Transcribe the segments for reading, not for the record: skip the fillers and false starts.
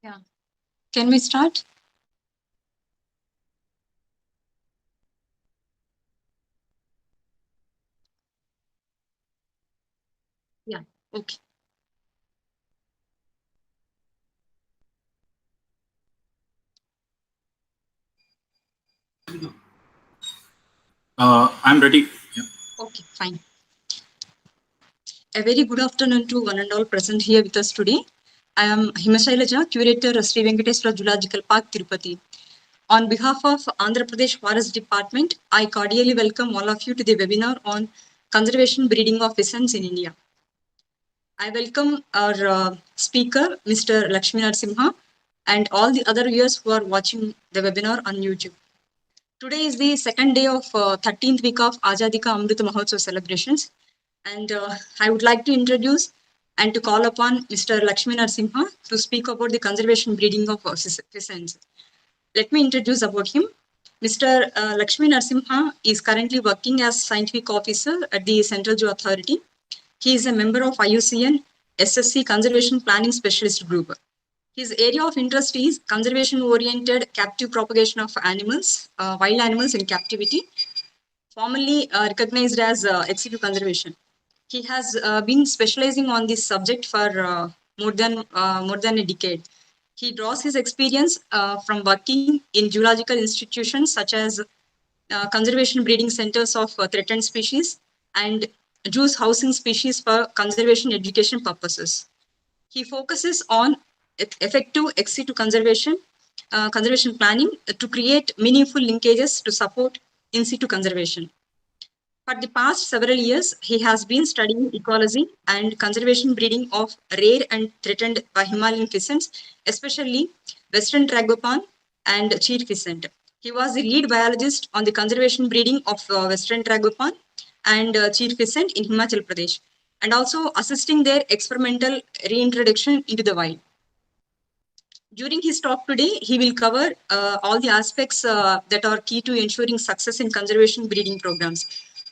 Yeah. Can we start? Yeah. Okay. I'm ready. Yeah. Okay, fine. A very good afternoon to one and all present here with us today. I am Himashailaja, curator of Sri Venkateswara Zoological Park, Tirupati. On behalf of Andhra Pradesh Forest Department, I cordially welcome all of you to the webinar on conservation breeding of pheasants in India. I welcome our speaker, Mr. Lakshmi Narasimha, and all the other viewers who are watching the webinar on YouTube. Today is the second day of 13th week of Azadi ka Amrit Mahotsav celebrations. And I would like to introduce and to call upon Mr. Lakshmi Narasimha to speak about the conservation breeding of pheasants. Let me introduce about him. Mr. Lakshmi Narasimha is currently working as scientific officer at the Central Zoo Authority. He is a member of IUCN SSC Conservation Planning Specialist Group. His area of interest is conservation-oriented captive propagation of animals, wild animals in captivity, formerly recognized as executive conservation. He has been specializing on this subject for more than a decade. He draws his experience from working in zoological institutions such as conservation breeding centers of threatened species and zoos housing species for conservation education purposes. He focuses on effective ex situ conservation planning to create meaningful linkages to support in situ conservation. For the past several years, he has been studying ecology and conservation breeding of rare and threatened Himalayan pheasants, especially western tragopan and cheer pheasant. He was the lead biologist on the conservation breeding of western tragopan and cheer pheasant in Himachal Pradesh, and also assisting their experimental reintroduction into the wild. During his talk today, he will cover all the aspects that are key to ensuring success in conservation breeding programs.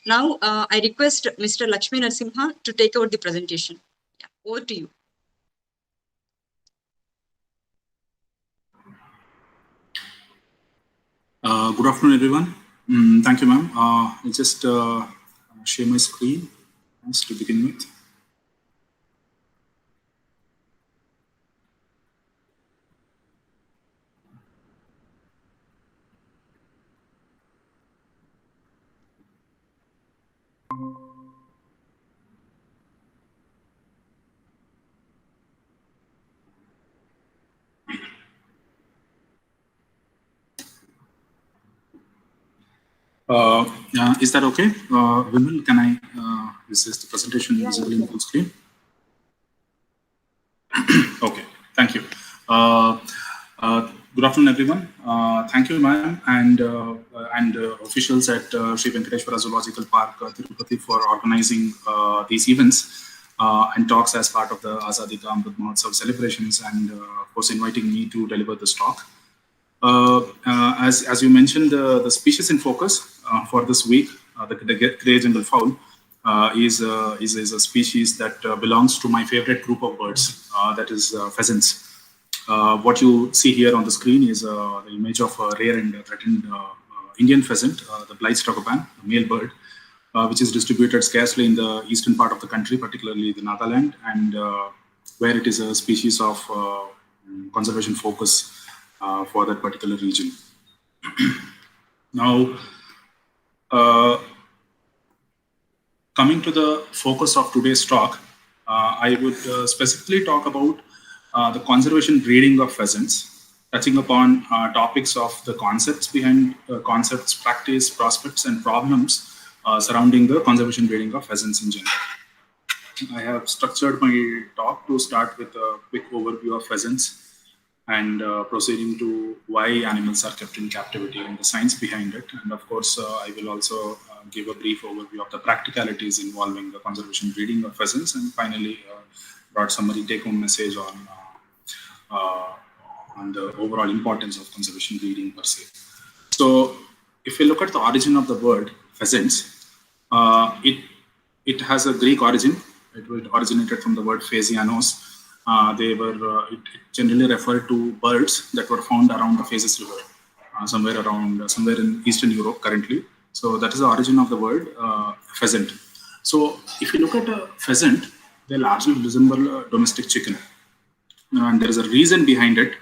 Now, I request Mr. Lakshmi Narasimha to take over the presentation. Yeah, over to you. Good afternoon, everyone. Thank you, ma'am. I'll just share my screen to begin with. Is that okay? Vimal, can I, is the presentation visible in full screen? Okay, thank you. Good afternoon, everyone. Thank you, ma'am, and officials at Sri Venkateswara Zoological Park, Tirupati, for organizing these events and talks as part of the Azadi ka Amrit Mahotsav celebrations, and of course inviting me to deliver this talk. As you mentioned, the species in focus for this week, the grey Junglefowl, is a species that belongs to my favorite group of birds, that is pheasants. What you see here on the screen is the image of a rare and threatened Indian pheasant, the Blight's tragopan, a male bird, which is distributed scarcely in the eastern part of the country, particularly the Nagaland, and where it is a species of conservation focus for that particular region. Now, coming to the focus of today's talk, I would specifically talk about the conservation breeding of pheasants, touching upon topics of the concepts behind concepts, practice, prospects, and problems surrounding the conservation breeding of pheasants in general. I have structured my talk to start with a quick overview of pheasants and proceeding to why animals are kept in captivity and the science behind it. And of course, I will also give a brief overview of the practicalities involving the conservation breeding of pheasants, and finally brought summary take-home message on the overall importance of conservation breeding per se. So if you look at the origin of the word pheasants, it has a Greek origin. It originated from the word phasianos, it generally referred to birds that were found around the Pheasants River, somewhere in Eastern Europe currently. So that is the origin of the word pheasant. So if you look at a pheasant, they largely resemble a domestic chicken. And there is a reason behind it,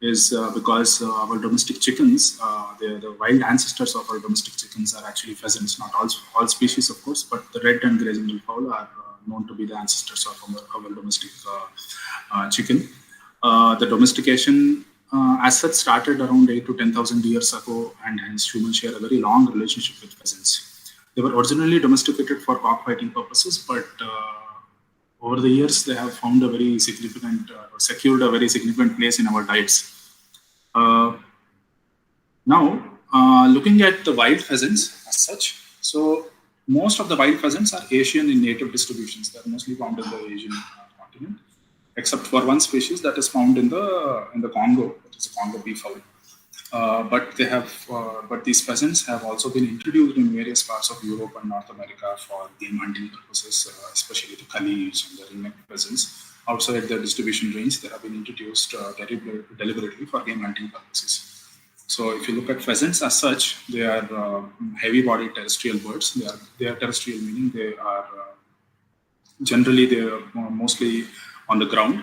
is because our domestic chickens, the wild ancestors of our domestic chickens are actually pheasants. Not all species, of course, but the red and grey Junglefowl are known to be the ancestors of our domestic chicken. The domestication as such started around 8 to 10,000 years ago, and hence humans share a very long relationship with pheasants. They were originally domesticated for cockfighting purposes, but over the years, they have found a very significant, secured a very significant place in our diets. Now, looking at the wild pheasants as such, so most of the wild pheasants are Asian in native distributions. They are mostly found in the Asian continent, except for one species that is found in the Congo, that is the Congo beefowl. But these pheasants have also been introduced in various parts of Europe and North America for game hunting purposes, especially the calives and the ringneck pheasants. Outside their distribution range, they have been introduced deliberately for game hunting purposes. So if you look at pheasants as such, they are heavy-bodied terrestrial birds. They are terrestrial, meaning they are mostly on the ground.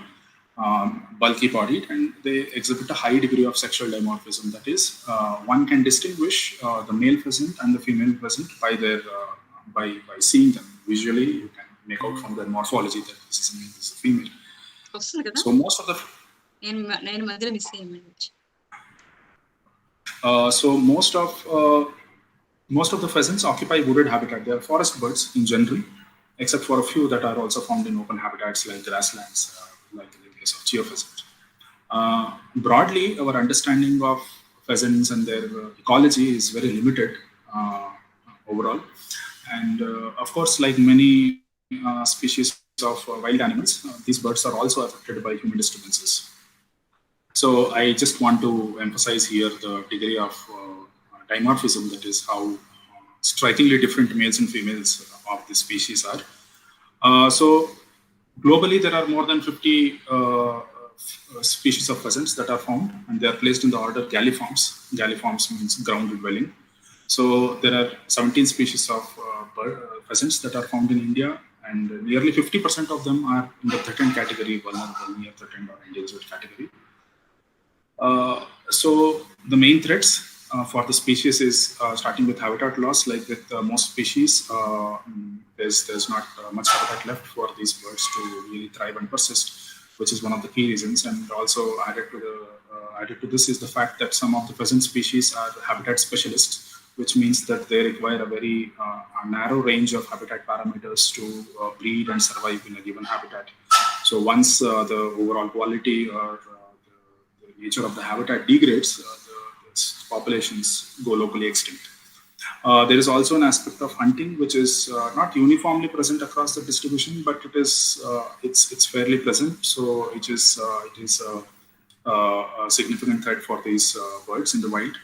Bulky bodied, and they exhibit a high degree of sexual dimorphism. That is, one can distinguish the male pheasant and the female pheasant by seeing them visually. You can make out from their morphology that this is a male, this is a female. So most of the most of the pheasants occupy wooded habitat. They are forest birds in general, except for a few that are also found in open habitats like grasslands, like in the case of Chia pheasant. Broadly, our understanding of pheasants and their ecology is very limited overall. And of course, like many species of wild animals, these birds are also affected by human disturbances. So I just want to emphasize here the degree of dimorphism, that is how strikingly different males and females of this species are. So globally, there are more than 50 species of pheasants that are found, and they are placed in the order Galliforms. Galliforms means ground dwelling. So there are 17 species of pheasants that are found in India, and nearly 50% of them are in the threatened category, vulnerable, near threatened, or endangered category. So the main threats for the species is starting with habitat loss. Like with most species, there's not much habitat left for these birds to really thrive and persist, which is one of the key reasons. And also added to this is the fact that some of the pheasant species are habitat specialists, which means that they require a very narrow range of habitat parameters to breed and survive in a given habitat. So once the overall quality or the nature of the habitat degrades, the populations go locally extinct. There is also an aspect of hunting, which is not uniformly present across the distribution, but it's fairly present. So it is a significant threat for these birds in the wild.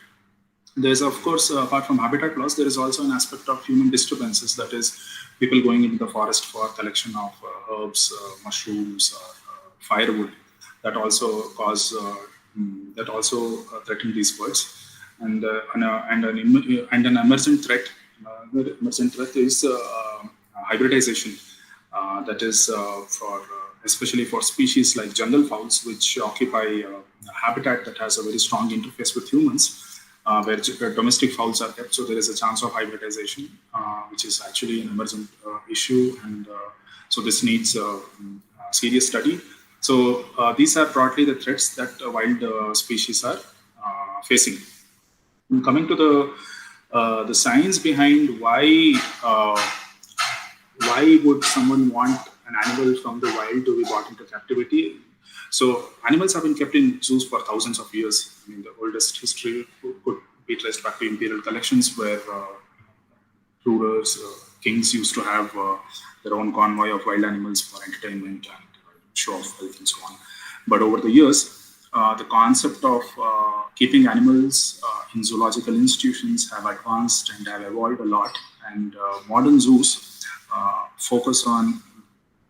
There's, of course, apart from habitat loss, there is also an aspect of human disturbances. That is, people going into the forest for collection of herbs, mushrooms, firewood. That also threaten these birds. And an emergent threat. The emergent threat is hybridization. That is especially for species like jungle fowls, which occupy a habitat that has a very strong interface with humans, where domestic fowls are kept. So there is a chance of hybridization, which is actually an emergent issue, and so this needs serious study. So these are broadly the threats that wild species are facing. And coming to the science behind why would someone want an animal from the wild to be brought into captivity? So animals have been kept in zoos for thousands of years. I mean, the oldest history could be traced back to imperial collections, where rulers, kings used to have their own convoy of wild animals for entertainment and show of wealth and so on. But over the years, the concept of keeping animals in zoological institutions have advanced and have evolved a lot. And modern zoos focus on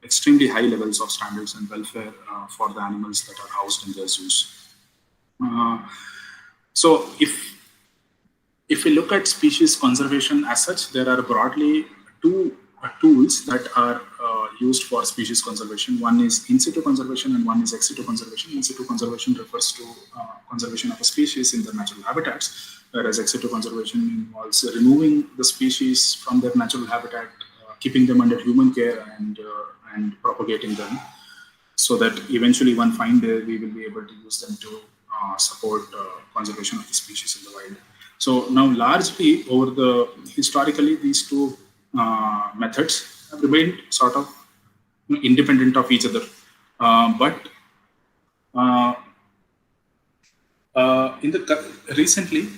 extremely high levels of standards and welfare for the animals that are housed in their zoos. So if we look at species conservation as such, there are broadly two tools that are used for species conservation. One is in situ conservation and one is ex situ conservation. In situ conservation refers to conservation of a species in their natural habitats, whereas ex situ conservation involves removing the species from their natural habitat, keeping them under human care and propagating them, so that eventually one fine day we will be able to use them to support conservation of the species in the wild. So now largely over the historically these two methods have remained sort of independent of each other, but in the recently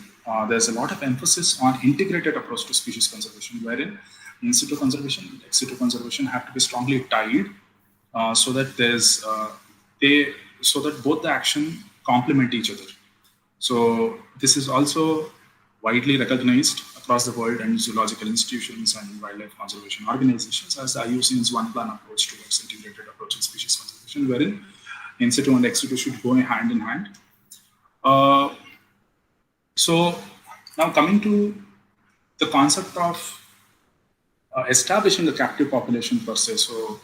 there's a lot of emphasis on integrated approach to species conservation, wherein in situ conservation and ex situ conservation have to be strongly tied, so that so that both the action complement each other. So this is also widely recognized across the world, and zoological institutions and wildlife conservation organizations as the IUCN's one-plan approach towards integrated approach in species conservation, wherein in situ and ex situ should go hand in hand. So now coming to the concept of establishing a captive population per se. So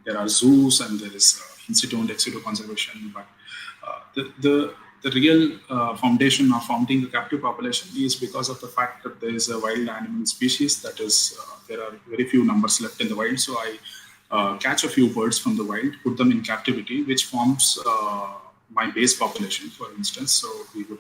there are zoos and there is in situ and ex situ conservation, but the real foundation of founding a captive population is because of the fact that there is a wild animal species that is, there are very few numbers left in the wild. So I catch a few birds from the wild, put them in captivity, which forms my base population, for instance. So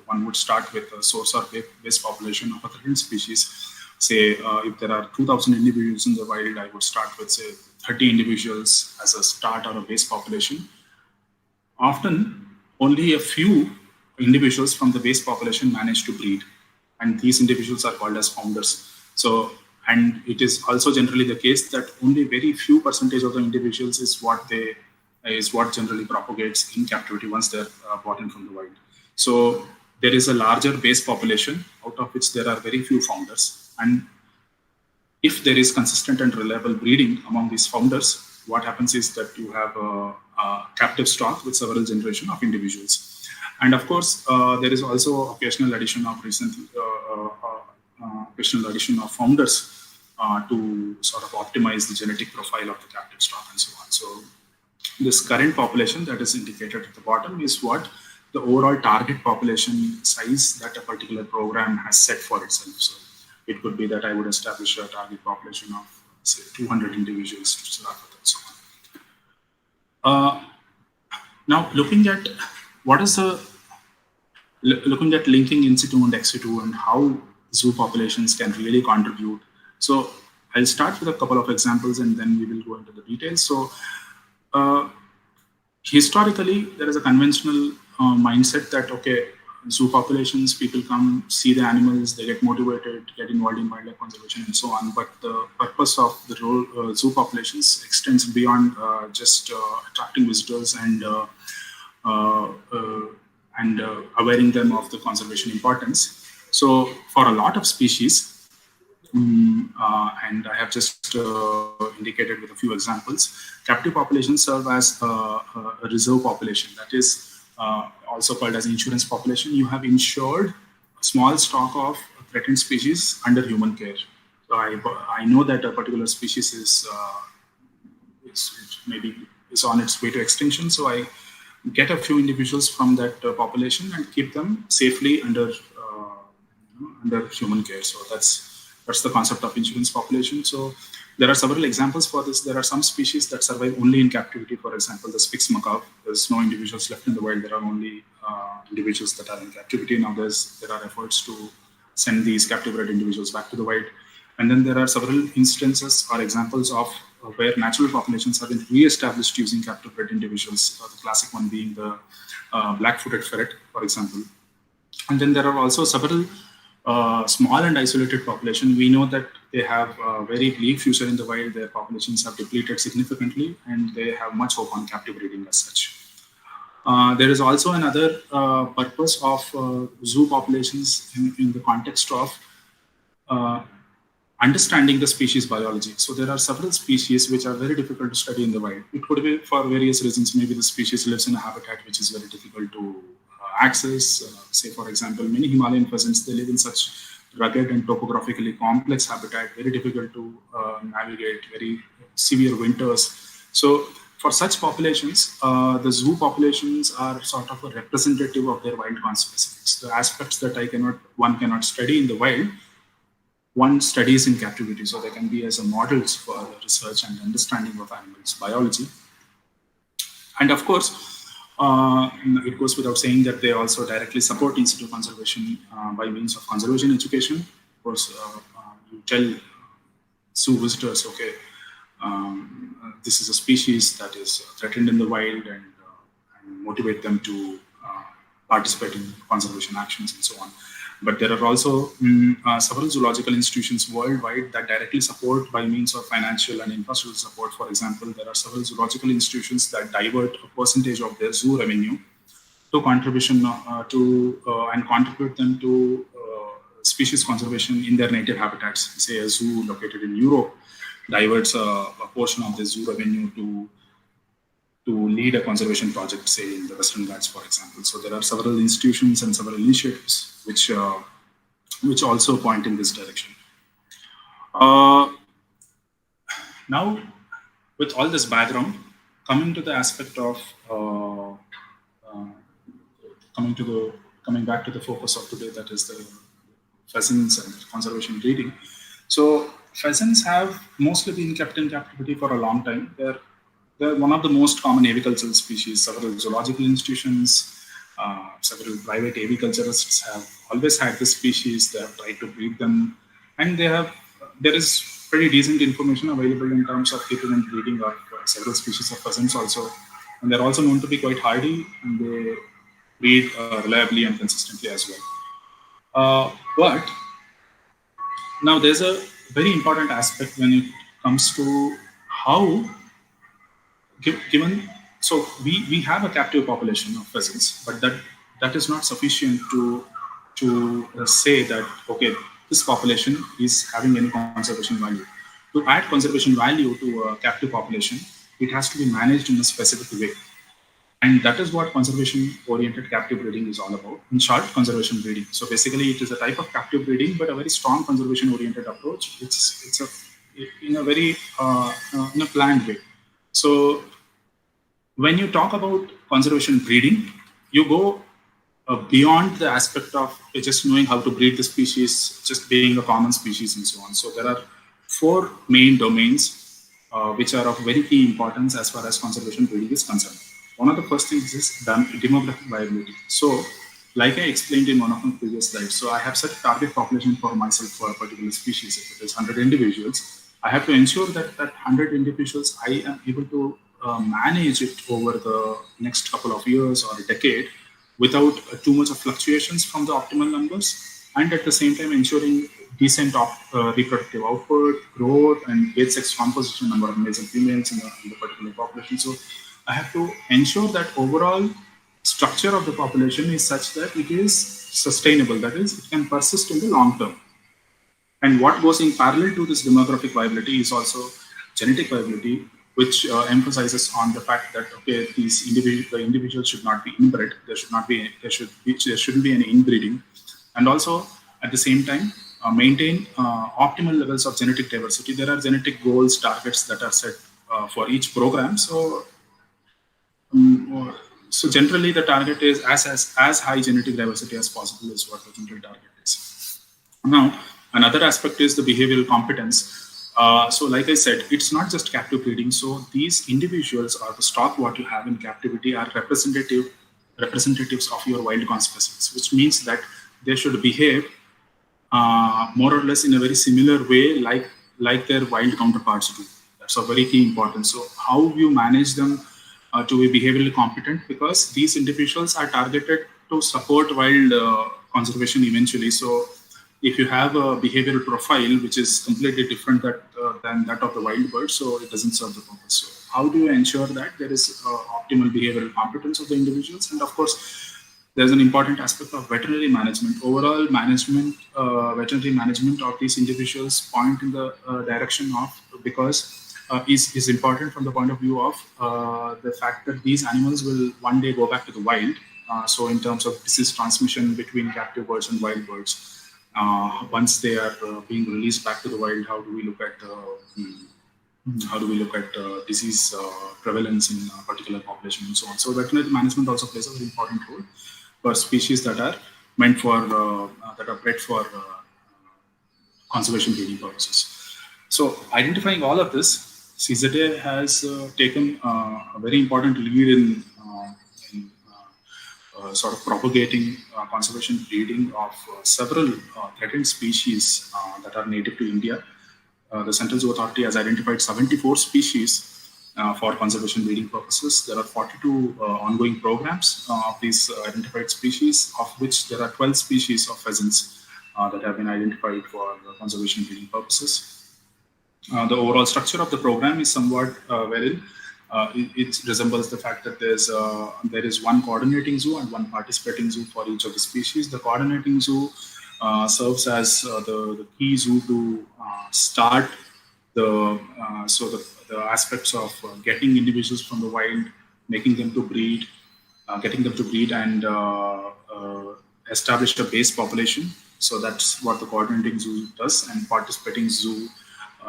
one would start with a source or base population of a threatened species. Say if there are 2,000 individuals in the wild, I would start with say 30 individuals as a start or a base population. Often only a few individuals from the base population manage to breed, and these individuals are called as founders. So, and it is also generally the case that only very few percentage of the individuals is what generally propagates in captivity once they're brought in from the wild. So there is a larger base population out of which there are very few founders, and if there is consistent and reliable breeding among these founders, what happens is that you have a captive stock with several generations of individuals. And of course, there is also occasional addition of founders to sort of optimize the genetic profile of the captive stock and so on. So this current population that is indicated at the bottom is what the overall target population size that a particular program has set for itself. So it could be that I would establish a target population of say 200 individuals to start with and so on. Now looking at looking at linking in situ and ex situ and how zoo populations can really contribute. So I'll start with a couple of examples and then we will go into the details. So historically, there is a conventional mindset that, okay, zoo populations, people come, see the animals, they get motivated, get involved in wildlife conservation and so on. But the purpose of the role zoo populations extends beyond just attracting visitors and awareing them of the conservation importance. So for a lot of species, and I have just indicated with a few examples, captive populations serve as a reserve population. That is also called as insurance population. You have insured a small stock of threatened species under human care. So I know that a particular species is on its way to extinction. So I get a few individuals from that population and keep them safely under human care. So that's the concept of insurance population. So there are several examples for this. There are some species that survive only in captivity. For example, the spix macaque. There's no individuals left in the wild. There are only individuals that are in captivity. Now there are efforts to send these captive-bred individuals back to the wild. And then there are several instances or examples of where natural populations have been re-established using captive-bred individuals. The classic one being the black-footed ferret, for example. And then there are also several small and isolated population. We know that they have a very bleak future in the wild. Their populations have depleted significantly and they have much hope on captive breeding as such. There is also another purpose of zoo populations in the context of understanding the species biology. So there are several species which are very difficult to study in the wild. It could be for various reasons. Maybe the species lives in a habitat which is very difficult to access. Say, for example, many Himalayan pheasants, they live in such rugged and topographically complex habitat, very difficult to navigate, very severe winters. So for such populations, the zoo populations are sort of a representative of their wild conspecifics. The aspects that one cannot study in the wild, one studies in captivity, so they can be as a models for research and understanding of animals biology. And of course, it goes without saying that they also directly support in situ conservation by means of conservation education. Of course, you tell zoo visitors, okay, this is a species that is threatened in the wild, and motivate them to participate in conservation actions and so on. But there are also several zoological institutions worldwide that directly support by means of financial and infrastructure support. For example, there are several zoological institutions that divert a percentage of their zoo revenue to contribution and contribute them to species conservation in their native habitats. Say a zoo located in Europe diverts a portion of the zoo revenue to lead a conservation project, say in the Western Ghats, for example. So there are several institutions and several initiatives which also point in this direction. Now, with all this background, coming to the aspect of coming back to the focus of today, that is the pheasants and conservation breeding. So pheasants have mostly been kept in captivity for a long time. They're one of the most common avicultural species. Several zoological institutions, several private aviculturists have always had this species. They have tried to breed them, and there is pretty decent information available in terms of keeping and breeding of several species of pheasants also. And they're also known to be quite hardy, and they breed reliably and consistently as well. But now there's a very important aspect when it comes to how, given, so we have a captive population of pheasants, but that is not sufficient to say that, okay, this population is having any conservation value. To add conservation value to a captive population, it has to be managed in a specific way. And that is what conservation-oriented captive breeding is all about. In short, conservation breeding. So basically, it is a type of captive breeding, but a very strong conservation-oriented approach. It's in a very in a planned way. So when you talk about conservation breeding, you go beyond the aspect of just knowing how to breed the species, just being a common species and so on. So there are 4 main domains which are of very key importance as far as conservation breeding is concerned. One of the first things is demographic viability. So like I explained in one of my previous slides, so I have set a target population for myself for a particular species. If it is 100 individuals, I have to ensure that 100 individuals, I am able to manage it over the next couple of years or a decade without too much of fluctuations from the optimal numbers, and at the same time ensuring decent reproductive output, growth, and age sex composition, number of males and females in the particular population. So I have to ensure that overall structure of the population is such that it is sustainable, that is, it can persist in the long term. And what goes in parallel to this demographic viability is also genetic viability, which emphasizes on the fact that, okay, the individuals should not be inbred. There shouldn't be any inbreeding, and also at the same time maintain optimal levels of genetic diversity. There are genetic goals, targets that are set for each program. So generally the target is as high genetic diversity as possible is what the general target is. Now, another aspect is the behavioral competence. So like I said, it's not just captive breeding. So these individuals or the stock what you have in captivity are representatives of your wild conspecifics, which means that they should behave more or less in a very similar way like their wild counterparts do. That's a very key importance. So how you manage them to be behaviorally competent, because these individuals are targeted to support wild conservation eventually. So if you have a behavioral profile which is completely different than that of the wild bird, so it doesn't serve the purpose. So how do you ensure that there is optimal behavioral competence of the individuals? And of course, There's an important aspect of veterinary management. Overall management, veterinary management of these individuals point in the direction of, because is important from the point of view of the fact that these animals will one day go back to the wild. So in terms of disease transmission between captive birds and wild birds, once they are being released back to the wild, how do we look at disease prevalence in a particular population and so on. So veterinary management also plays a very important role for species that are meant for that are bred for conservation breeding purposes. So identifying all of this, CZA has taken a very important lead in sort of propagating conservation breeding of several threatened species that are native to India. The Central Zoo Authority has identified 74 species for conservation breeding purposes. There are 42 ongoing programs of these identified species, of which there are 12 species of pheasants that have been identified for conservation breeding purposes. The overall structure of the program is somewhat wherein it resembles the fact that there is one coordinating zoo and one participating zoo for each of the species. The coordinating zoo serves as the key zoo to start the aspects of getting individuals from the wild, making them to breed, getting them to breed and establish a base population. So that's what the coordinating zoo does, and participating zoo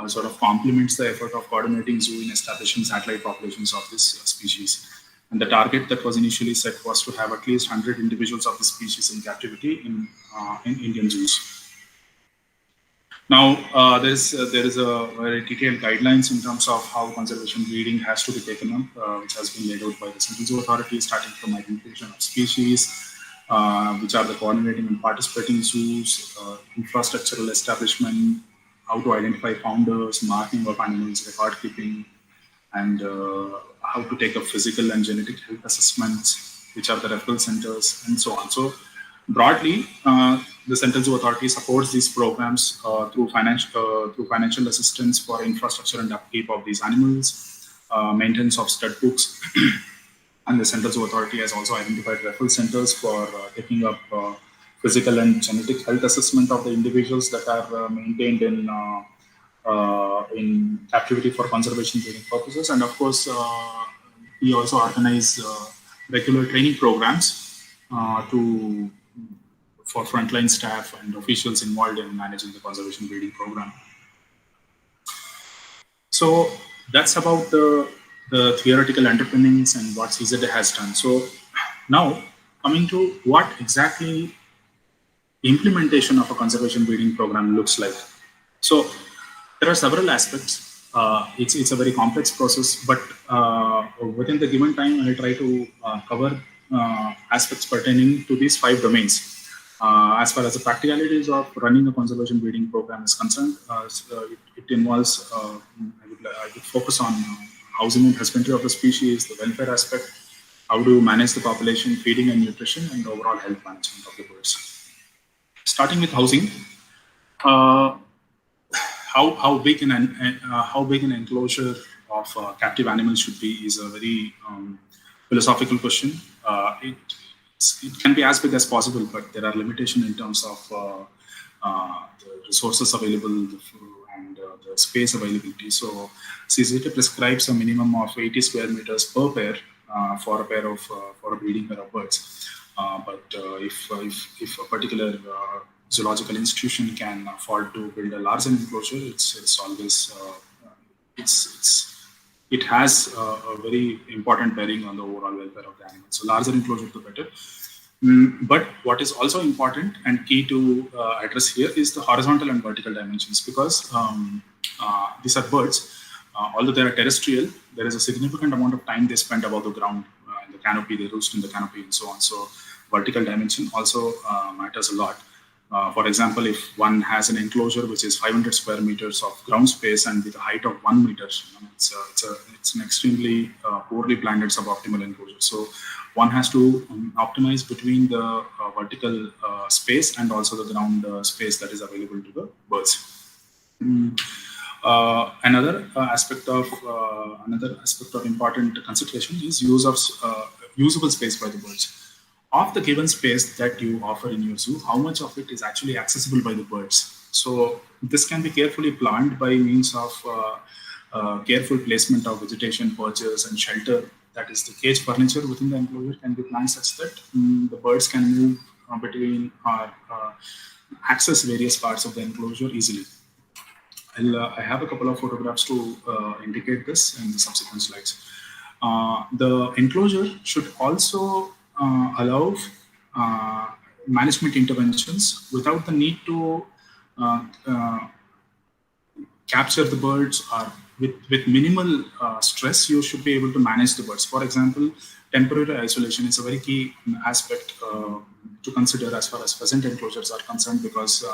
sort of complements the effort of coordinating zoo in establishing satellite populations of this species. And the target that was initially set was to have at least 100 individuals of the species in captivity in Indian zoos. Now, there is a very detailed guidelines in terms of how conservation breeding has to be taken up, which has been laid out by the Central Zoo Authority, starting from identification of species, which are the coordinating and participating zoos, infrastructural establishment, how to identify founders, marking of animals, record keeping, and how to take up physical and genetic health assessments, which are the referral centers, and so on. So broadly, the Central Zoo Authority supports these programs through financial assistance for infrastructure and upkeep of these animals, maintenance of stud books, and the Central Zoo Authority has also identified referral centers for taking up physical and genetic health assessment of the individuals that are maintained in captivity for conservation breeding purposes. And of course, we also organize regular training programs for frontline staff and officials involved in managing the conservation breeding program. So that's about the theoretical underpinnings and what CZA has done. So now coming to what exactly implementation of a conservation breeding program looks like. So there are several aspects. It's a very complex process, but within the given time, I'll try to cover aspects pertaining to these 5 domains. As far as the practicalities of running a conservation breeding program is concerned, it involves, I would focus on housing and husbandry of the species, the welfare aspect, how to manage the population, feeding and nutrition, and overall health management of the birds. Starting with housing, how big an enclosure of captive animals should be is a very philosophical question. It can be as big as possible, but there are limitations in terms of the resources available and the space availability. So CZA prescribes a minimum of 80 square meters per pair for a breeding pair of birds. But if a particular zoological institution can afford to build a larger enclosure, it's always it has a very important bearing on the overall welfare of the animal. So larger enclosure, the better. But what is also important and key to address here is the horizontal and vertical dimensions, because these are birds. Although they are terrestrial, there is a significant amount of time they spend above the ground in the canopy. They roost in the canopy and so on. So vertical dimension also matters a lot. For example, if one has an enclosure which is 500 square meters of ground space and with a height of 1 meter, it's an extremely poorly planned and suboptimal enclosure. So one has to optimize between the vertical space and also the ground space that is available to the birds. Another aspect of important consideration is use of usable space by the birds. of the given space that you offer in your zoo, how much of it is actually accessible by the birds. So this can be carefully planned by means of careful placement of vegetation, perches, and shelter. That is, the cage furniture within the enclosure can be planned such that the birds can move between or access various parts of the enclosure easily. I have a couple of photographs to indicate this in the subsequent slides. The enclosure should also allow management interventions without the need to uh, uh, capture the birds, or with minimal stress, you should be able to manage the birds. For example, temporary isolation is a very key aspect to consider as far as pheasant enclosures are concerned, because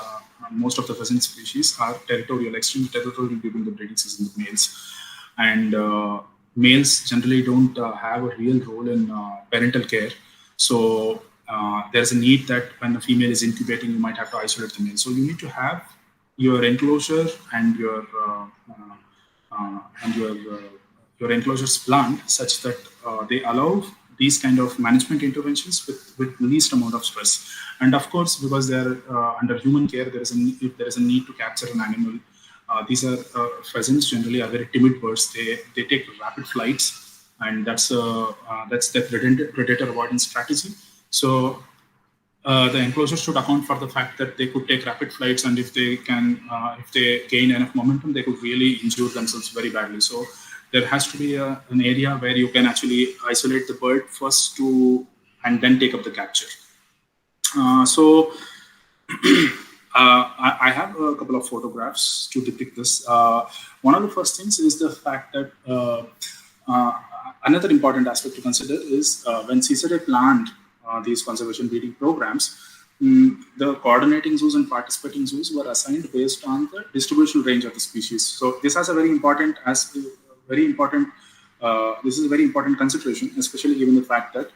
most of the pheasant species are territorial, extremely territorial during the breeding season with males. And males generally don't have a real role in parental care. So there's a need that when a female is incubating, you might have to isolate the male. So you need to have your enclosure and your enclosures planned such that they allow these kind of management interventions with least amount of stress. And of course, because they are under human care, if there is a need to capture an animal. These are pheasants generally are very timid birds. They take rapid flights, and that's the predator avoidance strategy. So the enclosure should account for the fact that they could take rapid flights, and if they gain enough momentum, they could really injure themselves very badly. So there has to be an area where you can actually isolate the bird first and then take up the capture. So I have a couple of photographs to depict this. One of the first things is the fact that another important aspect to consider is when CCDA planned these conservation breeding programs, the coordinating zoos and participating zoos were assigned based on the distributional range of the species. So this has a this is a very important consideration, especially given the fact that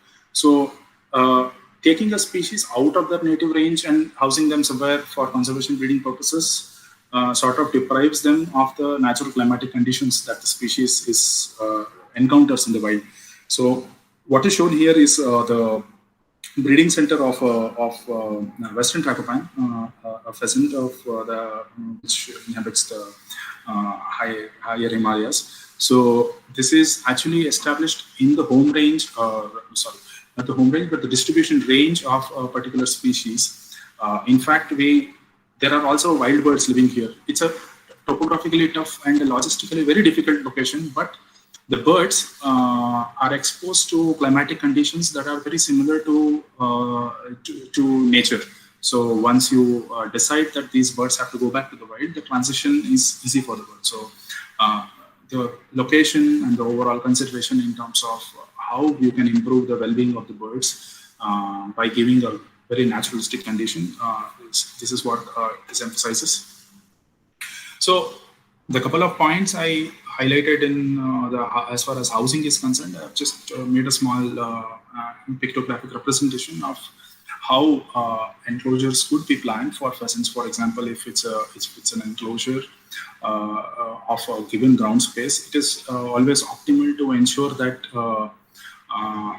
taking a species out of their native range and housing them somewhere for conservation breeding purposes sort of deprives them of the natural climatic conditions that the species encounters in the wild. So what is shown here is the breeding center of Western Tragopan, a pheasant which inhabits the higher Himalayas. So this is actually established in the home range, not the home range, but the distribution range of a particular species. In fact, there are also wild birds living here. It's a topographically tough and logistically very difficult location, but the birds are exposed to climatic conditions that are very similar to nature. So once you decide that these birds have to go back to the wild, the transition is easy for the birds. So the location and the overall consideration in terms of how you can improve the well-being of the birds by giving a very naturalistic condition, this is what this emphasizes. So the couple of points I highlighted in as far as housing is concerned, I've just made a small pictographic representation of how enclosures could be planned for pheasants. For example, if it's an enclosure of a given ground space, it is always optimal to ensure that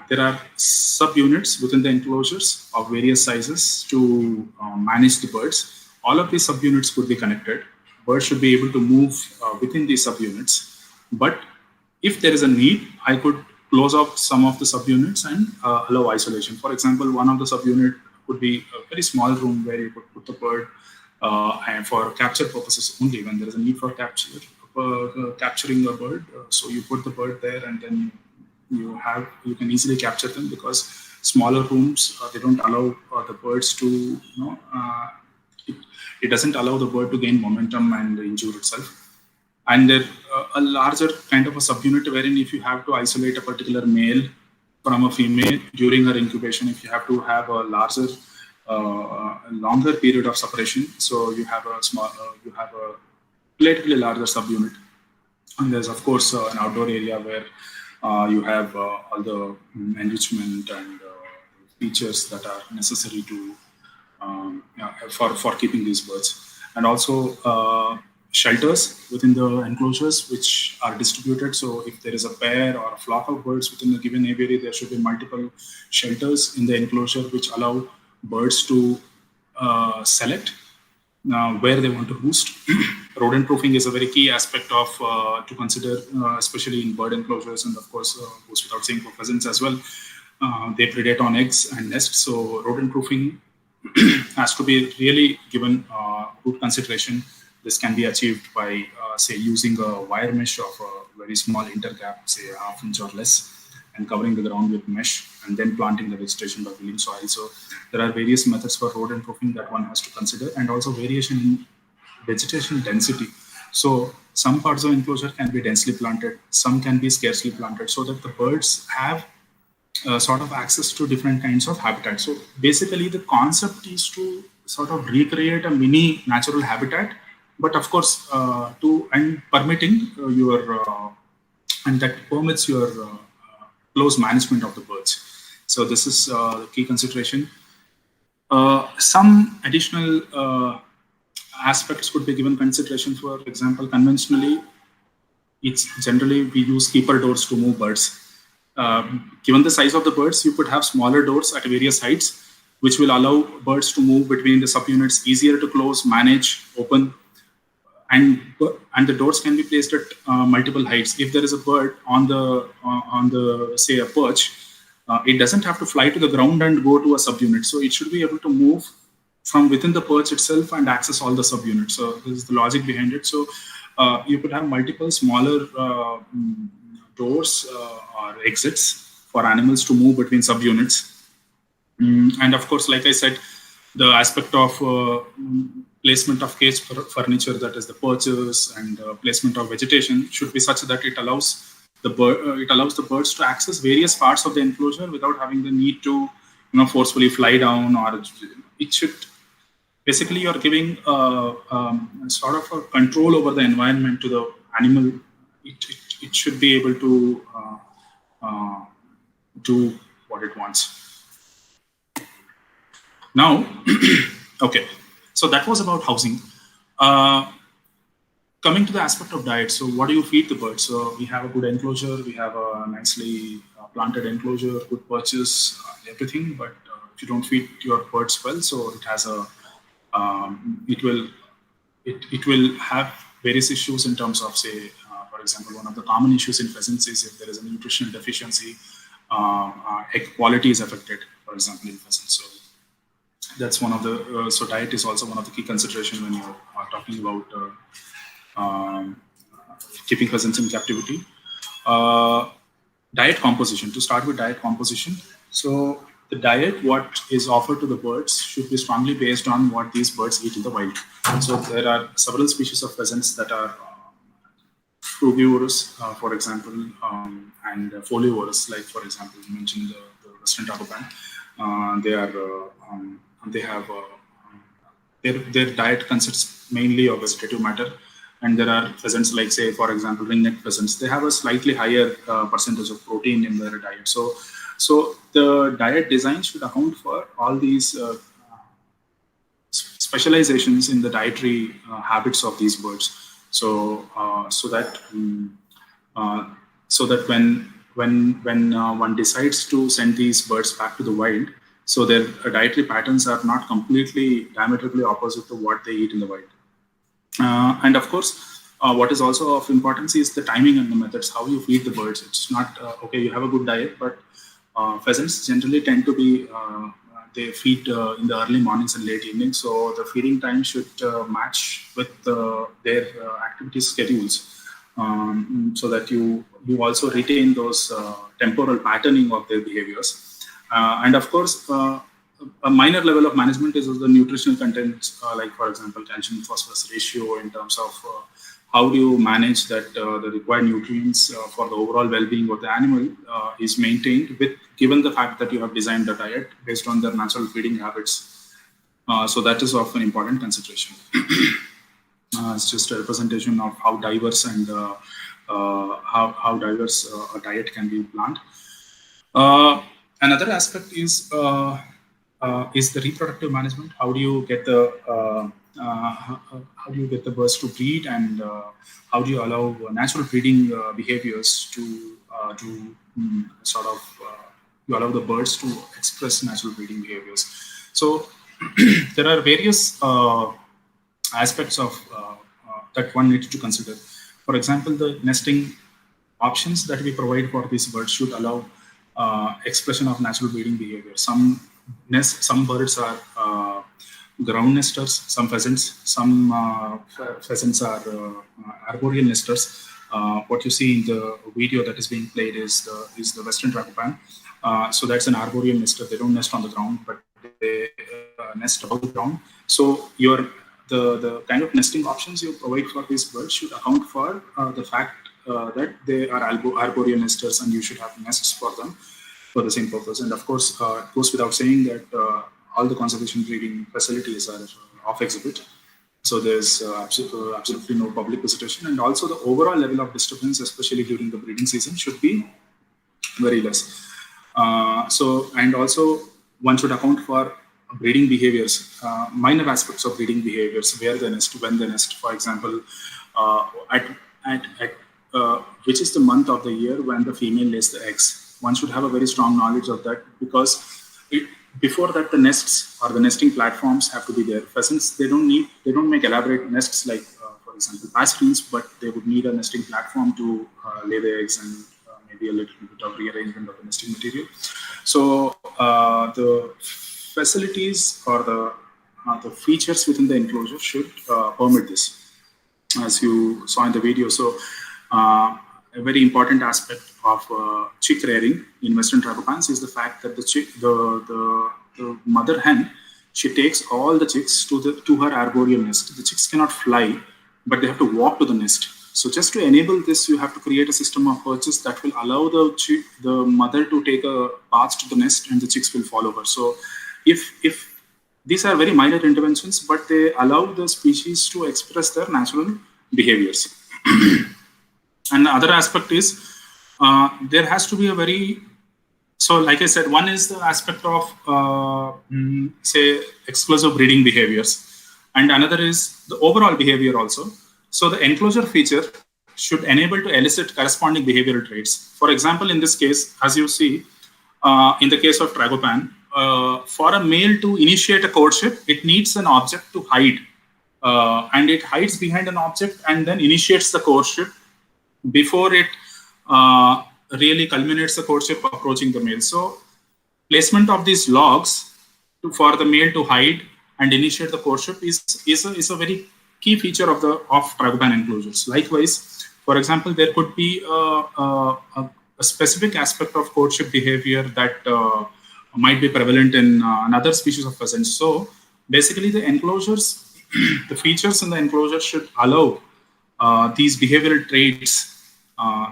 there are subunits within the enclosures of various sizes to manage the birds. All of these subunits could be connected. Birds should be able to move within these subunits. But if there is a need, I could close off some of the subunits and allow isolation. For example, one of the subunit could be a very small room where you could put the bird and for capture purposes only. When there is a need for capturing a bird, so you put the bird there, and then you can easily capture them, because smaller rooms they don't allow the birds to it doesn't allow the bird to gain momentum and injure itself. And there a larger kind of a subunit wherein if you have to isolate a particular male from a female during her incubation, if you have to have a longer period of separation, so you have a relatively larger subunit. And there's of course an outdoor area where you have all the enrichment and features that are necessary to for keeping these birds. And also shelters within the enclosures which are distributed. So if there is a pair or a flock of birds within a given aviary, there should be multiple shelters in the enclosure which allow birds to select where they want to roost. Rodent proofing is a very key aspect of to consider, especially in bird enclosures, and of course goes without saying for pheasants as well. They predate on eggs and nests, so rodent proofing has to be really given good consideration. This can be achieved by, say, using a wire mesh of a very small intergap, say a half inch or less, and covering the ground with mesh, and then planting the vegetation by filling soil. So there are various methods for rodent proofing that one has to consider, and also variation in vegetation density. So some parts of enclosure can be densely planted, some can be scarcely planted, so that the birds have sort of access to different kinds of habitat. So basically the concept is to sort of recreate a mini natural habitat, but of course permitting and that permits your close management of the birds. So this is the key consideration. Some additional aspects could be given consideration. For example, conventionally, it's generally we use keeper doors to move birds. Given the size of the birds, you could have smaller doors at various heights, which will allow birds to move between the subunits, easier to close, manage, open, and the doors can be placed at multiple heights. If there is a bird on the say a perch, it doesn't have to fly to the ground and go to a subunit. So it should be able to move from within the perch itself and access all the subunits. So this is the logic behind it. So you could have multiple smaller doors or exits for animals to move between subunits. And of course, like I said, the aspect of placement of cage furniture, that is the perches, and placement of vegetation should be such that it allows the birds to access various parts of the enclosure without having the need to forcefully fly down, or it should basically you're giving sort of a control over the environment to the animal. It should be able to do what it wants. Now, okay, so that was about housing. Coming to the aspect of diet, so what do you feed the birds? So we have a good enclosure, we have a nicely planted enclosure, good perches, everything, but if you don't feed your birds well, so it has a it will have various issues in terms of, say, for example, one of the common issues in pheasants is if there is a nutritional deficiency, egg quality is affected, for example, in pheasants. So that's one of the, so diet is also one of the key considerations when you're talking about keeping pheasants in captivity. Diet composition, to start with diet composition. So the diet, what is offered to the birds, should be strongly based on what these birds eat in the wild. So there are several species of pheasants that are frugivorous, for example, and folivorous, like for example, you mentioned the Western Tagopan. They have their diet consists mainly of vegetative matter, and there are pheasants like, say, for example, ring-necked pheasants. They have a slightly higher percentage of protein in their diet. So the diet design should account for all these specializations in the dietary habits of these birds. So that when one decides to send these birds back to the wild, so their dietary patterns are not completely diametrically opposite to what they eat in the wild. And of course, what is also of importance is the timing and the methods, how you feed the birds. It's not, okay, you have a good diet, but pheasants generally tend to be, they feed in the early mornings and late evenings. So the feeding time should match with their activity schedules, so that you also retain those temporal patterning of their behaviors. And of course, a minor level of management is the nutritional content, like for example, calcium phosphorus ratio, in terms of how do you manage that the required nutrients for the overall well-being of the animal is maintained, given the fact that you have designed the diet based on their natural feeding habits. So that is of an important consideration. It's just a representation of how diverse and how diverse a diet can be planned. Another aspect is is the reproductive management. How do you get the how do you get the birds to breed, and how do you allow natural breeding behaviors to sort of you allow the birds to express natural breeding behaviors. So there are various aspects of that one needs to consider. For example, the nesting options that we provide for these birds should allow expression of natural breeding behavior. Some birds are ground nesters, some pheasants, pheasants are arboreal nesters. What you see in the video that is being played is the Western Tragopan. So that's an arboreal nester. They don't nest on the ground, but they nest above the ground. So the kind of nesting options you provide for these birds should account for the fact that they are arboreal nesters, and you should have nests for them for the same purpose. And of course, it goes without saying that all the conservation breeding facilities are off exhibit. So there's absolutely no public visitation, and also the overall level of disturbance, especially during the breeding season, should be very less. And also one should account for breeding behaviors, minor aspects of breeding behaviors, where they nest, when they nest. For example, which is the month of the year when the female lays the eggs. One should have a very strong knowledge of that, because before that, the nests or the nesting platforms have to be there. Pheasants, they don't make elaborate nests like, for example, passerines, but they would need a nesting platform to lay the eggs, and maybe a little bit of rearrangement of the nesting material. So the facilities or the features within the enclosure should permit this, as you saw in the video. So a very important aspect of chick rearing in Western Tragopans is the fact that the mother hen, she takes all the chicks to her arboreal nest. The chicks cannot fly, but they have to walk to the nest. So just to enable this, you have to create a system of perches that will allow the mother to take a path to the nest, and the chicks will follow her. So if these are very minor interventions, but they allow the species to express their natural behaviors. And the other aspect is there has to be a very, so like I said, one is the aspect of say exclusive breeding behaviors, and another is the overall behavior also. So the enclosure feature should enable to elicit corresponding behavioral traits. For example, in this case, as you see, in the case of Tragopan, for a male to initiate a courtship, it needs an object to hide. And it hides behind an object and then initiates the courtship before it really culminates the courtship approaching the male. So placement of these logs for the male to hide and initiate the courtship is a very key feature of Tragopan enclosures. Likewise, for example, there could be a specific aspect of courtship behavior that might be prevalent in another species of pheasants. So basically, the enclosures, the features in the enclosure should allow these behavioral traits,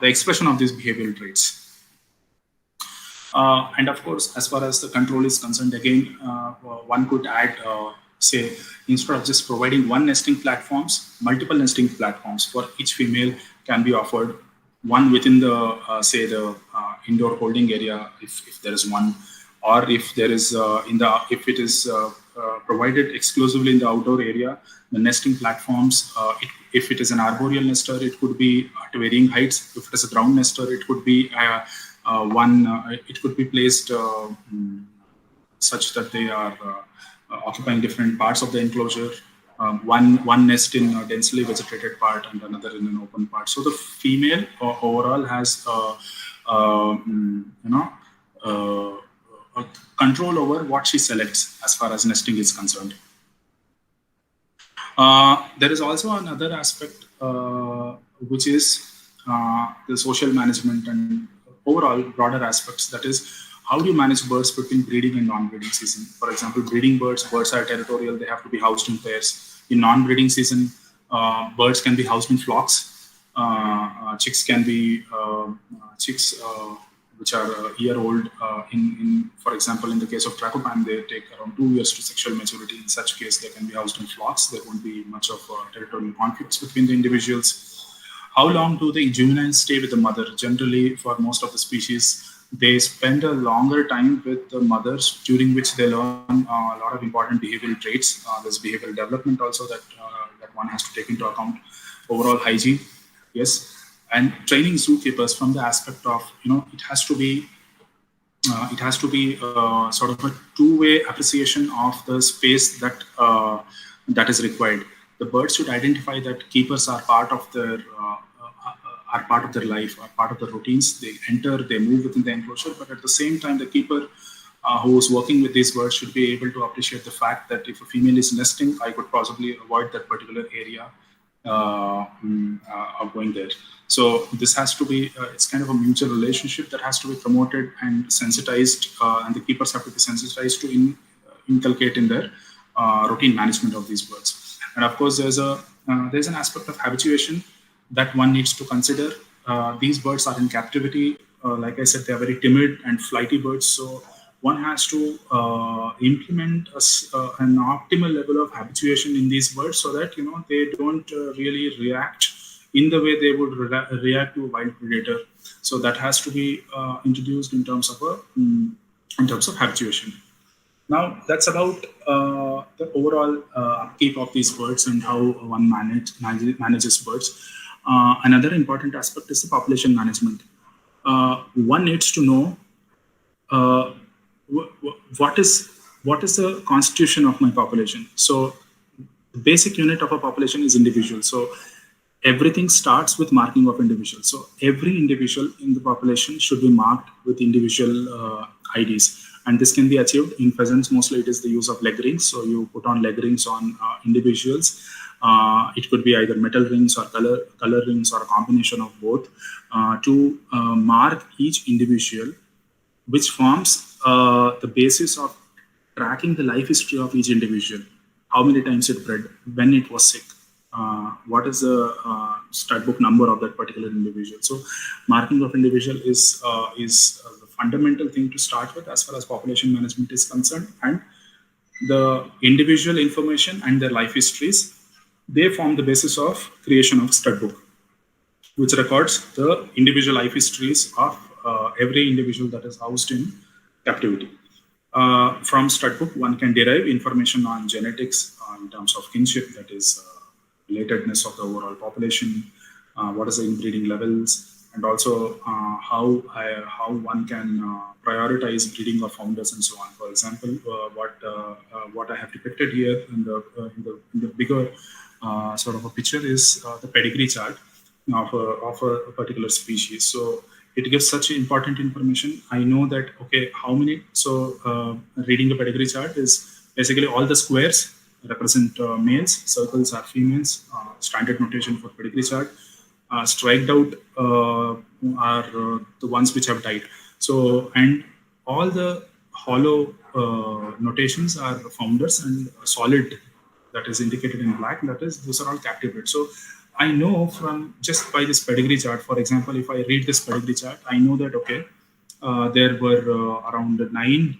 the expression of these behavioral traits. And of course, as far as the control is concerned, again, one could add, say, instead of just providing one nesting platforms, multiple nesting platforms for each female can be offered. One within the, say, the indoor holding area, if there is one, or if there is if it is provided exclusively in the outdoor area, the nesting platforms. If it is an arboreal nester, it could be at varying heights. If it is a ground nester, it could be it could be placed such that they are occupying different parts of the enclosure. One nest in a densely vegetated part and another in an open part. So the female overall has control over what she selects as far as nesting is concerned. There is also another aspect which is the social management and overall broader aspects. That is, how do you manage birds between breeding and non-breeding season? For example, breeding birds are territorial, they have to be housed in pairs. In non-breeding season, birds can be housed in flocks. Chicks can be which are a year old. For example, in the case of Tragopan, they take around 2 years to sexual maturity. In such case, they can be housed in flocks. There won't be much of territorial conflicts between the individuals. How long do the juveniles stay with the mother? Generally, for most of the species, they spend a longer time with the mothers, during which they learn a lot of important behavioral traits. There's behavioral development also that one has to take into account. Overall hygiene, yes, and training zookeepers from the aspect of, it has to be sort of a two-way appreciation of the space that is required. The birds should identify that keepers are part of their life, are part of the routines. They enter, they move within the enclosure, but at the same time, the keeper who is working with these birds should be able to appreciate the fact that if a female is nesting, I could possibly avoid that particular area of going there. So this has to be, it's kind of a mutual relationship that has to be promoted and sensitized, and the keepers have to be sensitized to inculcate in their routine management of these birds. And of course, there's an aspect of habituation that one needs to consider. These birds are in captivity. Like I said, they are very timid and flighty birds. So one has to implement an optimal level of habituation in these birds so that they don't really react in the way they would react to a wild predator. So that has to be introduced in terms of habituation. Now that's about the overall upkeep of these birds and how one manages birds. Another important aspect is the population management. One needs to know what is the constitution of my population. So the basic unit of a population is individual. So everything starts with marking of individuals. So every individual in the population should be marked with individual IDs. And this can be achieved in pheasants. Mostly it is the use of leg rings. So you put on leg rings on individuals. It could be either metal rings or color rings or a combination of both to mark each individual, which forms the basis of tracking the life history of each individual. How many times it bred, when it was sick, what is the stud book number of that particular individual. So marking of individual is the fundamental thing to start with as far as population management is concerned. And the individual information and their life histories, they form the basis of creation of stud book, which records the individual life histories of every individual that is housed in captivity. From stud book, one can derive information on genetics in terms of kinship, that is relatedness of the overall population, what is the inbreeding levels, and also how one can prioritize breeding of founders and so on. For example, what I have depicted here in the bigger sort of a picture is the pedigree chart of a particular species. So it gives such important information. I know that, okay, how many, so reading a pedigree chart is basically all the squares represent males, circles are females, standard notation for pedigree chart. Striked out are the ones which have died. So, and all the hollow notations are founders, and solid that is indicated in black, those are all captive. So I know from just by this pedigree chart, for example, if I read this pedigree chart, I know that, okay, there were around 9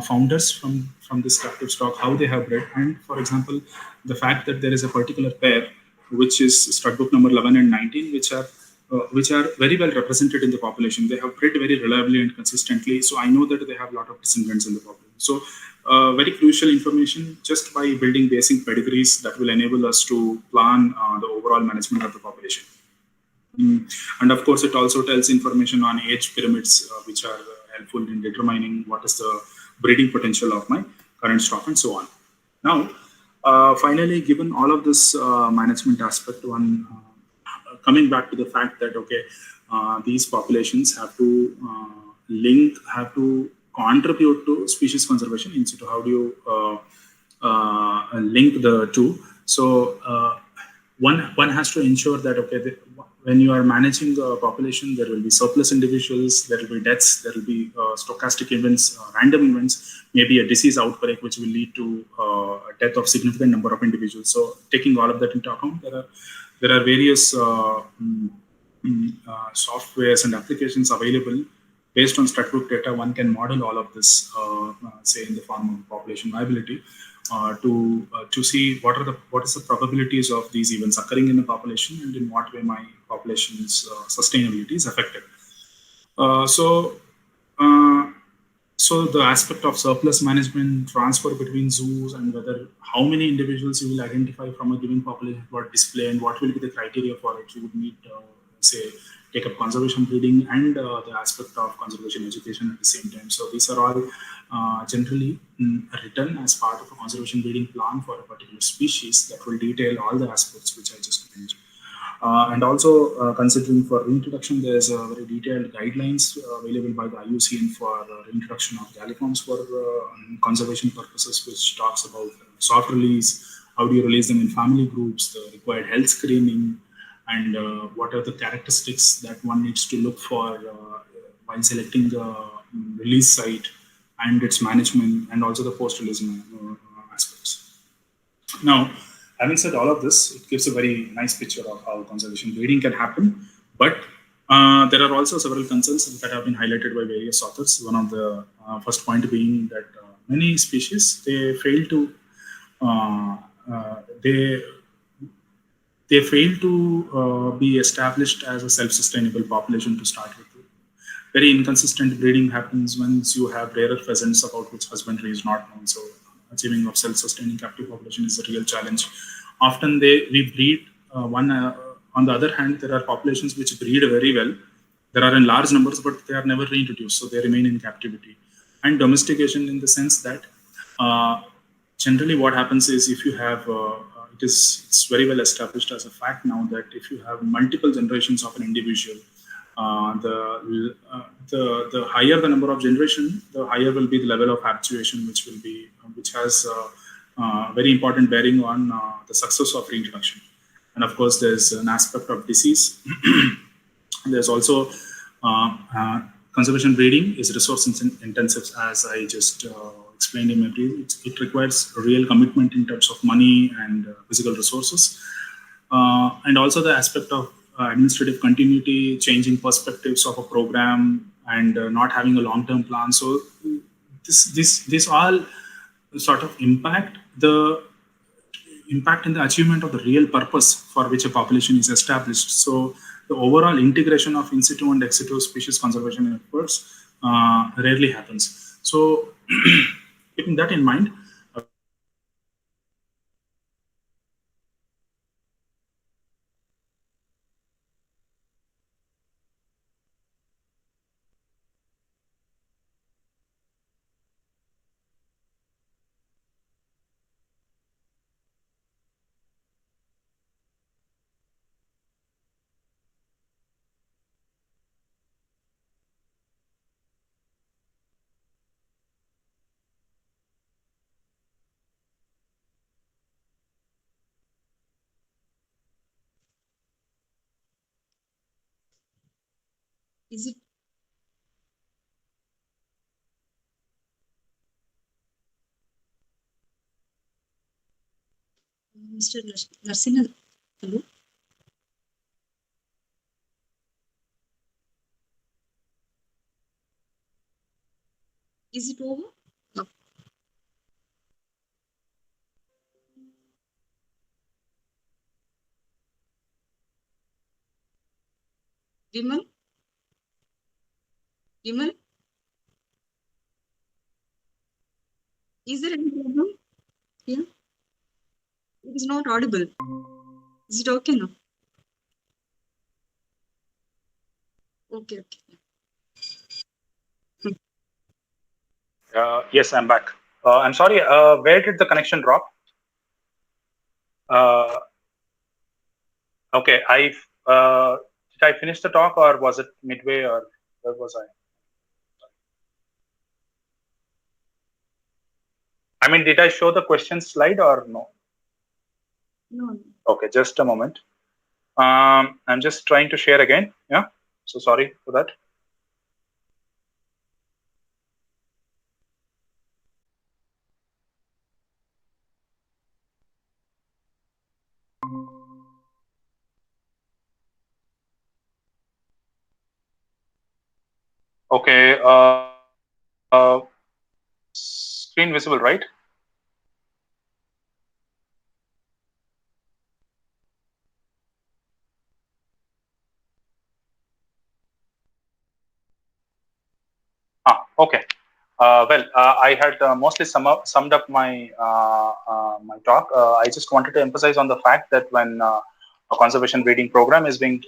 founders from this captive stock, how they have bred. And for example, the fact that there is a particular pair, which is stud book number 11 and 19, which are very well represented in the population. They have bred very reliably and consistently. So I know that they have a lot of descendants in the population. So very crucial information just by building basic pedigrees that will enable us to plan the overall management of the population. And of course, it also tells information on age pyramids, which are helpful in determining what is the breeding potential of my current stock and so on. Now, finally, given all of this management aspect, one coming back to the fact that, okay, these populations have to contribute to species conservation in situ. How do you link the two? So one has to ensure that, okay, when you are managing the population, there will be surplus individuals, there will be deaths, there will be stochastic events, random events, maybe a disease outbreak which will lead to death of significant number of individuals. So taking all of that into account, there are various softwares and applications available. Based on stud-book data, one can model all of this, say in the form of population viability, to see what is the probabilities of these events occurring in the population and in what way my population's sustainability is affected. So Uh, so the aspect of surplus management, transfer between zoos, and whether how many individuals you will identify from a given population for display, and what will be the criteria for it. You would need, say, take up conservation breeding and the aspect of conservation education at the same time. So these are all generally written as part of a conservation breeding plan for a particular species that will detail all the aspects which I just mentioned. And also considering for reintroduction, there's a very detailed guidelines available by the IUCN for reintroduction of galliforms for conservation purposes, which talks about soft release, how do you release them in family groups, the required health screening, and what are the characteristics that one needs to look for while selecting the release site and its management, and also the post-release aspects. Now, having said all of this, it gives a very nice picture of how conservation breeding can happen. But there are also several concerns that have been highlighted by various authors. One of the first point being that many species they fail to uh, they fail to be established as a self-sustainable population to start with. Very inconsistent breeding happens once you have rarer pheasants about which husbandry is not known. So achieving of self-sustaining captive population is a real challenge. Often we breed one. On the other hand, there are populations which breed very well. There are in large numbers, but they are never reintroduced, so they remain in captivity. And domestication, in the sense that uh, generally what happens is if you have it's very well established as a fact now that if you have multiple generations of an individual, the higher the number of generation, the higher will be the level of habituation, which has very important bearing on the success of reintroduction. And of course, there's an aspect of disease. There's also conservation breeding is resource intensive, as I just explained in my brief. It requires real commitment in terms of money and physical resources, and also the aspect of administrative continuity, changing perspectives of a program, and not having a long-term plan. So this all sort of impact in the achievement of the real purpose for which a population is established. So the overall integration of in situ and ex situ species conservation efforts rarely happens. So keeping that in mind, Is it Mr. Narasimha? Hello? Is it over? No. Vimal? Vimal? Is there any problem? Yeah. It is not audible. Is it okay now? Okay, okay. yes, I'm back. I'm sorry. Where did the connection drop? Uh, okay, did I finish the talk, or was it midway, or where was I? I mean, did I show the question slide or no? No. Okay, just a moment. I'm just trying to share again. Yeah, so sorry for that. Okay, screen visible, right? Okay. I had mostly summed up my my talk. I just wanted to emphasize on the fact that when a conservation breeding program is being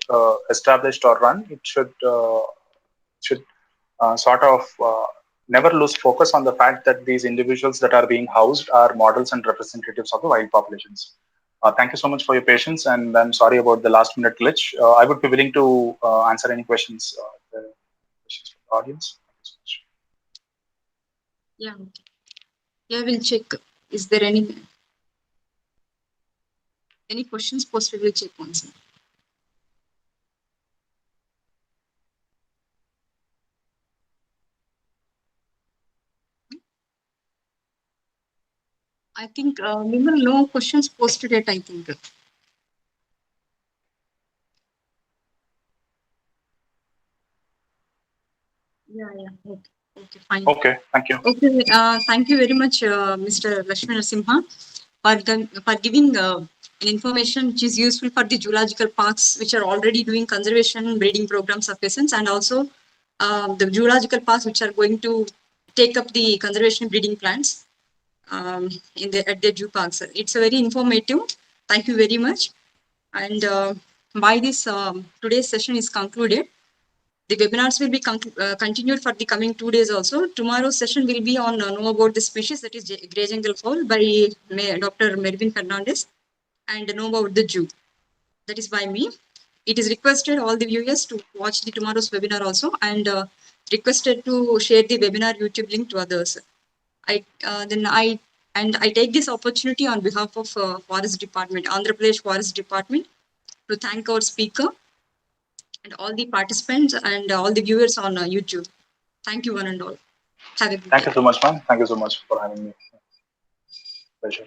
established or run, it should sort of never lose focus on the fact that these individuals that are being housed are models and representatives of the wild populations. Thank you so much for your patience, and I'm sorry about the last minute glitch. I would be willing to answer any questions, questions from the audience. Thank you so much. Yeah. Yeah, we'll check. Is there any questions posted? We'll check once. I think no questions posted yet, I think. Yeah. Okay. Okay, fine. Okay, thank you. Okay, thank you very much, Mr. Lakshmi Narasimha, for giving an information which is useful for the zoological parks which are already doing conservation breeding programs of pheasants, and also the zoological parks which are going to take up the conservation breeding plans at the zoo parks. It's very informative. Thank you very much. And by this, today's session is concluded. The webinars will be continued for the coming 2 days also. Tomorrow's session will be on know about the species, that is grey Junglefowl by Dr. Mervin Fernandez, and know about the zoo, that is by me. It is requested all the viewers to watch the tomorrow's webinar also, and requested to share the webinar YouTube link to others. I take this opportunity on behalf of Forest Department, Andhra Pradesh Forest Department, to thank our speaker and all the participants and all the viewers on YouTube. Thank you, one and all. Have a good day. Thank you so much, ma'am. Thank you so much for having me. Pleasure.